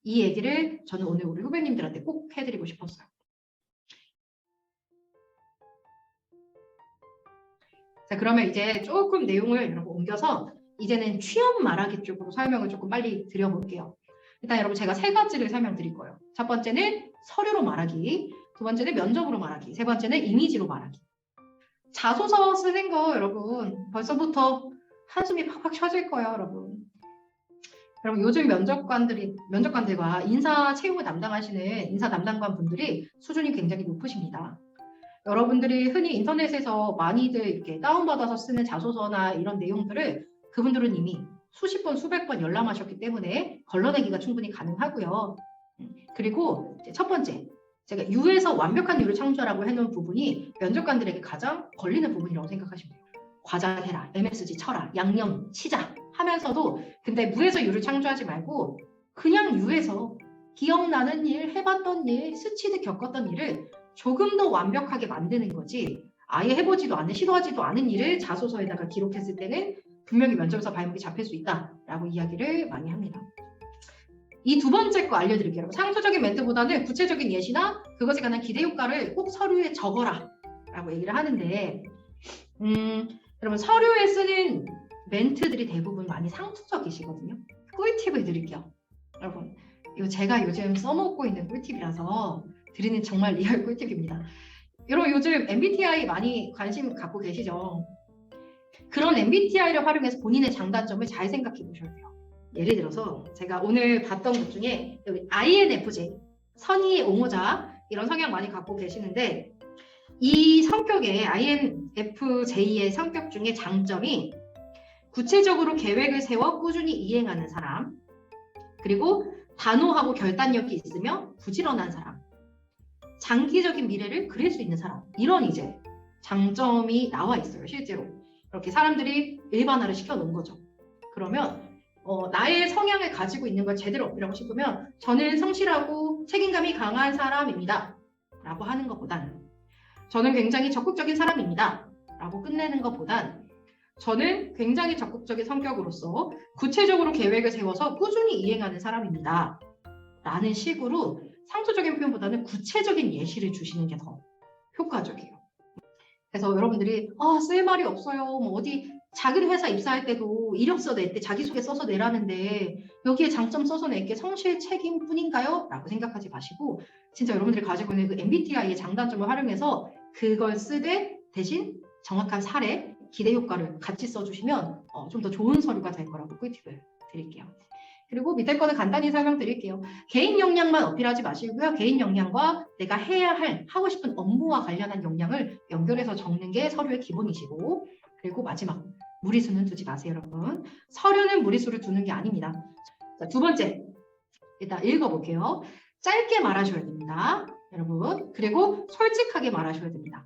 이 얘기를 저는 오늘 우리 후배님들한테 꼭 해드리고 싶었어요. 자, 그러면 이제 조금 내용을 여러분 옮겨서 이제는 취업 말하기 쪽으로 설명을 조금 빨리 드려볼게요. 일단 여러분 제가 세 가지를 설명드릴 거예요. 첫 번째는 서류로 말하기, 두 번째는 면접으로 말하기, 세 번째는 이미지로 말하기. 자소서 쓰는 거 여러분 벌써부터 한숨이 팍팍 쉬어질 거예요, 여러분. 여러분 요즘 면접관들과 인사 채용을 담당하시는 인사 담당관 분들이 수준이 굉장히 높으십니다. 여러분들이 흔히 인터넷에서 많이들 이렇게 다운받아서 쓰는 자소서나 이런 내용들을 그분들은 이미 수십 번, 수백 번 열람하셨기 때문에 걸러내기가 충분히 가능하고요. 그리고 첫 번째, 제가 U에서 완벽한 U를 창조하라고 해놓은 부분이 면접관들에게 가장 걸리는 부분이라고 생각하시면 돼요. 과장해라, MSG 쳐라, 양념 치자 하면서도 근데 무에서 U를 창조하지 말고 그냥 U에서 기억나는 일, 해봤던 일, 스치듯 겪었던 일을 조금 더 완벽하게 만드는 거지 아예 해보지도 않은, 시도하지도 않은 일을 자소서에다가 기록했을 때는 분명히 면접에서 발목이 잡힐 수 있다라고 이야기를 많이 합니다. 이 두 번째 거 알려드릴게요. 상투적인 멘트보다는 구체적인 예시나 그것에 관한 기대 효과를 꼭 서류에 적어라 라고 얘기를 하는데 여러분 서류에 쓰는 멘트들이 대부분 많이 상투적이시거든요. 꿀팁을 드릴게요. 여러분 이거 제가 요즘 써먹고 있는 꿀팁이라서 드리는 정말 리얼 꿀팁입니다. 여러분 요즘 MBTI 많이 관심 갖고 계시죠? 그런 MBTI를 활용해서 본인의 장단점을 잘 생각해 보셔야 돼요. 예를 들어서 제가 오늘 봤던 것 중에 여기 INFJ, 선의의 옹호자 이런 성향 많이 갖고 계시는데 이 성격의 INFJ의 성격 중에 장점이 구체적으로 계획을 세워 꾸준히 이행하는 사람, 그리고 단호하고 결단력이 있으며 부지런한 사람, 장기적인 미래를 그릴 수 있는 사람, 이런 이제 장점이 나와 있어요. 실제로 이렇게 사람들이 일반화를 시켜놓은 거죠. 그러면 나의 성향을 가지고 있는 걸 제대로 어필하고 싶으면 저는 성실하고 책임감이 강한 사람입니다 라고 하는 것보단 저는 굉장히 적극적인 사람입니다 라고 끝내는 것보단 저는 굉장히 적극적인 성격으로서 구체적으로 계획을 세워서 꾸준히 이행하는 사람입니다 라는 식으로 상투적인 표현보다는 구체적인 예시를 주시는 게 더 효과적이에요. 그래서 여러분들이 쓸 말이 없어요. 뭐 어디 작은 회사 입사할 때도 이력서 낼 때 자기소개 써서 내라는데 여기에 장점 써서 낼게 성실 책임뿐인가요? 라고 생각하지 마시고 진짜 여러분들이 가지고 있는 그 MBTI의 장단점을 활용해서 그걸 쓰되 대신 정확한 사례, 기대 효과를 같이 써주시면 좀 더 좋은 서류가 될 거라고 꿀팁을 드릴게요. 그리고 밑에 거는 간단히 설명드릴게요. 개인 역량만 어필하지 마시고요. 개인 역량과 내가 해야 할, 하고 싶은 업무와 관련한 역량을 연결해서 적는 게 서류의 기본이시고 그리고 마지막, 무리수는 두지 마세요, 여러분. 서류는 무리수를 두는 게 아닙니다. 자, 두 번째, 일단 읽어볼게요. 짧게 말하셔야 됩니다, 여러분. 그리고 솔직하게 말하셔야 됩니다.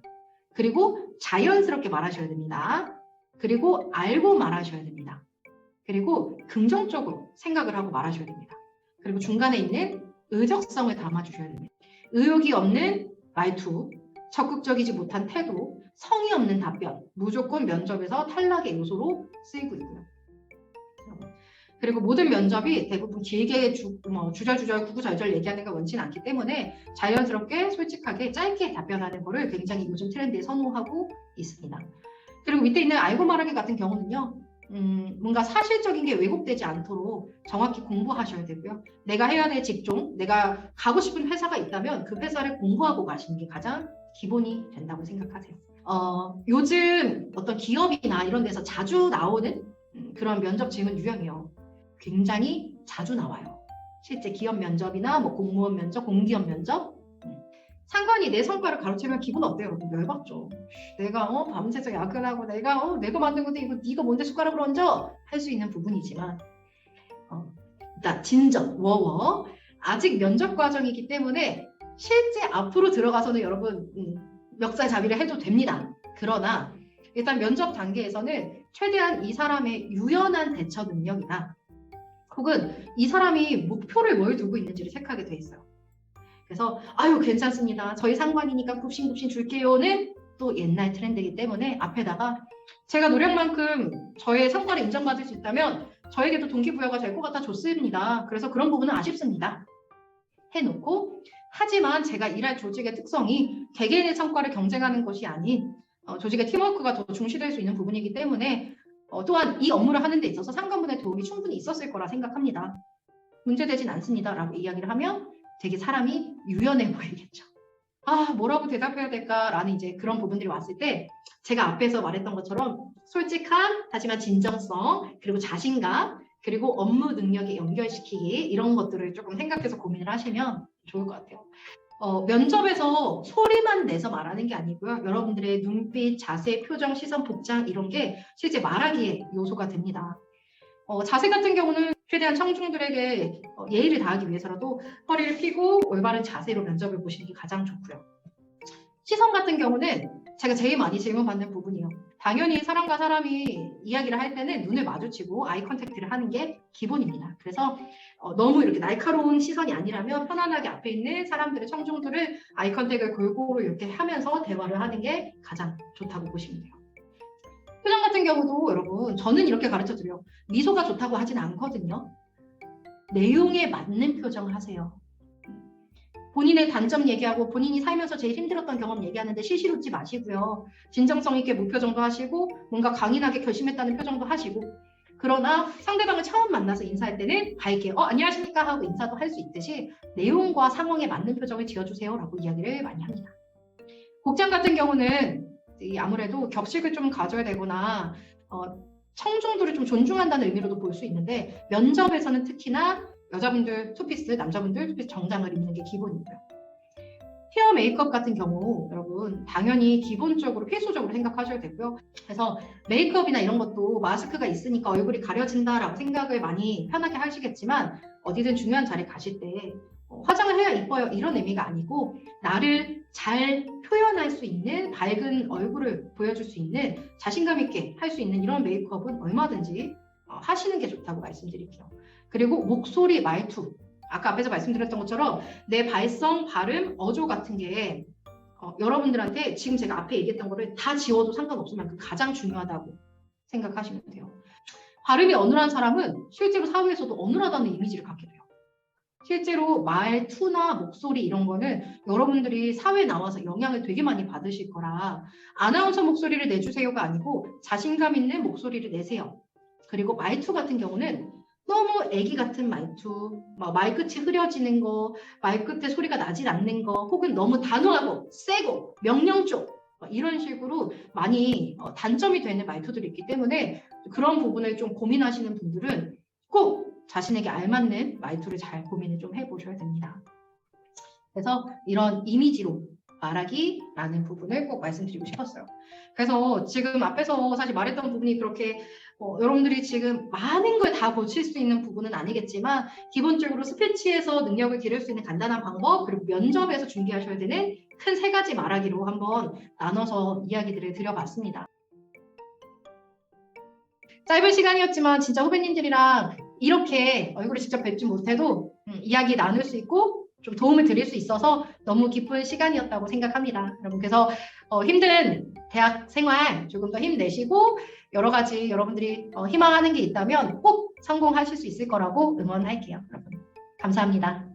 그리고 자연스럽게 말하셔야 됩니다. 그리고 알고 말하셔야 됩니다. 그리고 긍정적으로 생각을 하고 말하셔야 됩니다. 그리고 중간에 있는 의적성을 담아주셔야 됩니다. 의욕이 없는 말투, 적극적이지 못한 태도, 성의 없는 답변, 무조건 면접에서 탈락의 요소로 쓰이고 있고요. 그리고 모든 면접이 대부분 길게 주절주절 구구절절 얘기하는 걸 원치는 않기 때문에 자연스럽게 솔직하게 짧게 답변하는 거를 굉장히 요즘 트렌드에 선호하고 있습니다. 그리고 밑에 있는 알고 말하기 같은 경우는요. 뭔가 사실적인 게 왜곡되지 않도록 정확히 공부하셔야 되고요. 내가 해야 될 직종, 내가 가고 싶은 회사가 있다면 그 회사를 공부하고 가시는 게 가장 기본이 된다고 생각하세요. 요즘 어떤 기업이나 이런 데서 자주 나오는 그런 면접 질문 유형이요. 굉장히 자주 나와요. 실제 기업 면접이나 뭐 공무원 면접, 공기업 면접 상관이 내 성과를 가로채면 기분 어때요? 여러분 열받죠. 내가 밤새서 야근하고 내가 만든 건데 이거 네가 뭔데 숟가락으로 얹어? 할 수 있는 부분이지만 일단 진정, 워워 아직 면접 과정이기 때문에 실제 앞으로 들어가서는 여러분 멱살잡이를 해도 됩니다. 그러나 일단 면접 단계에서는 최대한 이 사람의 유연한 대처 능력이나 혹은 이 사람이 목표를 뭘 두고 있는지를 체크하게 돼 있어요. 그래서 아유 괜찮습니다. 저희 상관이니까 굽신굽신 줄게요는 또 옛날 트렌드이기 때문에 앞에다가 제가 노력만큼 저의 성과를 인정받을 수 있다면 저에게도 동기부여가 될 것 같아 좋습니다. 그래서 그런 부분은 아쉽습니다. 해놓고 하지만 제가 일할 조직의 특성이 개개인의 성과를 경쟁하는 것이 아닌 조직의 팀워크가 더 중시될 수 있는 부분이기 때문에 또한 이 업무를 하는 데 있어서 상관분의 도움이 충분히 있었을 거라 생각합니다. 문제되진 않습니다. 라고 이야기를 하면 되게 사람이 유연해 보이겠죠. 아, 뭐라고 대답해야 될까라는 이제 그런 부분들이 왔을 때 제가 앞에서 말했던 것처럼 솔직함, 하지만 진정성, 그리고 자신감, 그리고 업무 능력에 연결시키기 이런 것들을 조금 생각해서 고민을 하시면 좋을 것 같아요. 면접에서 소리만 내서 말하는 게 아니고요. 여러분들의 눈빛, 자세, 표정, 시선, 복장 이런 게 실제 말하기의 요소가 됩니다. 자세 같은 경우는 최대한 청중들에게 예의를 다하기 위해서라도 허리를 펴고 올바른 자세로 면접을 보시는 게 가장 좋고요. 시선 같은 경우는 제가 제일 많이 질문받는 부분이에요. 당연히 사람과 사람이 이야기를 할 때는 눈을 마주치고 아이 컨택트를 하는 게 기본입니다. 그래서 너무 이렇게 날카로운 시선이 아니라면 편안하게 앞에 있는 사람들의 청중들을 아이 컨택을 골고루 이렇게 하면서 대화를 하는 게 가장 좋다고 보시면 돼요. 표정 같은 경우도 여러분 저는 이렇게 가르쳐드려요. 미소가 좋다고 하진 않거든요. 내용에 맞는 표정을 하세요. 본인의 단점 얘기하고 본인이 살면서 제일 힘들었던 경험 얘기하는데 실실 웃지 마시고요. 진정성 있게 무표정도 하시고 뭔가 강인하게 결심했다는 표정도 하시고 그러나 상대방을 처음 만나서 인사할 때는 밝게 안녕하십니까 하고 인사도 할 수 있듯이 내용과 상황에 맞는 표정을 지어주세요 라고 이야기를 많이 합니다. 복장 같은 경우는 아무래도 격식을 좀 가져야 되거나 청중들을 좀 존중한다는 의미로도 볼 수 있는데 면접에서는 특히나 여자분들 투피스, 남자분들 투피스 정장을 입는 게 기본이고요. 헤어 메이크업 같은 경우 여러분 당연히 기본적으로 필수적으로 생각하셔야 되고요. 그래서 메이크업이나 이런 것도 마스크가 있으니까 얼굴이 가려진다라고 생각을 많이 편하게 하시겠지만 어디든 중요한 자리 가실 때 화장을 해야 이뻐요 이런 의미가 아니고 나를 잘 표현할 수 있는 밝은 얼굴을 보여줄 수 있는 자신감 있게 할 수 있는 이런 메이크업은 얼마든지 하시는 게 좋다고 말씀드릴게요. 그리고 목소리, 말투 아까 앞에서 말씀드렸던 것처럼 내 발성, 발음, 어조 같은 게 여러분들한테 지금 제가 앞에 얘기했던 거를 다 지워도 상관없을 만큼 가장 중요하다고 생각하시면 돼요. 발음이 어눌한 사람은 실제로 사회에서도 어눌하다는 이미지를 갖게 돼요. 실제로 말투나 목소리 이런 거는 여러분들이 사회에 나와서 영향을 되게 많이 받으실 거라 아나운서 목소리를 내주세요가 아니고 자신감 있는 목소리를 내세요. 그리고 말투 같은 경우는 너무 애기 같은 말투, 말끝이 흐려지는 거, 말끝에 소리가 나질 않는 거, 혹은 너무 단호하고 세고 명령 쪽 이런 식으로 많이 단점이 되는 말투들이 있기 때문에 그런 부분을 좀 고민하시는 분들은 꼭 자신에게 알맞는 말투를 잘 고민을 좀 해보셔야 됩니다. 그래서 이런 이미지로 말하기라는 부분을 꼭 말씀드리고 싶었어요. 그래서 지금 앞에서 사실 말했던 부분이 그렇게 여러분들이 지금 많은 걸 다 고칠 수 있는 부분은 아니겠지만 기본적으로 스피치에서 능력을 기를 수 있는 간단한 방법 그리고 면접에서 준비하셔야 되는 큰 3가지 말하기로 한번 나눠서 이야기들을 드려봤습니다. 짧은 시간이었지만 진짜 후배님들이랑 이렇게 얼굴을 직접 뵙지 못해도 이야기 나눌 수 있고 좀 도움을 드릴 수 있어서 너무 기쁜 시간이었다고 생각합니다. 여러분 그래서 힘든 대학 생활 조금 더 힘내시고 여러 가지 여러분들이 희망하는 게 있다면 꼭 성공하실 수 있을 거라고 응원할게요. 여러분 감사합니다.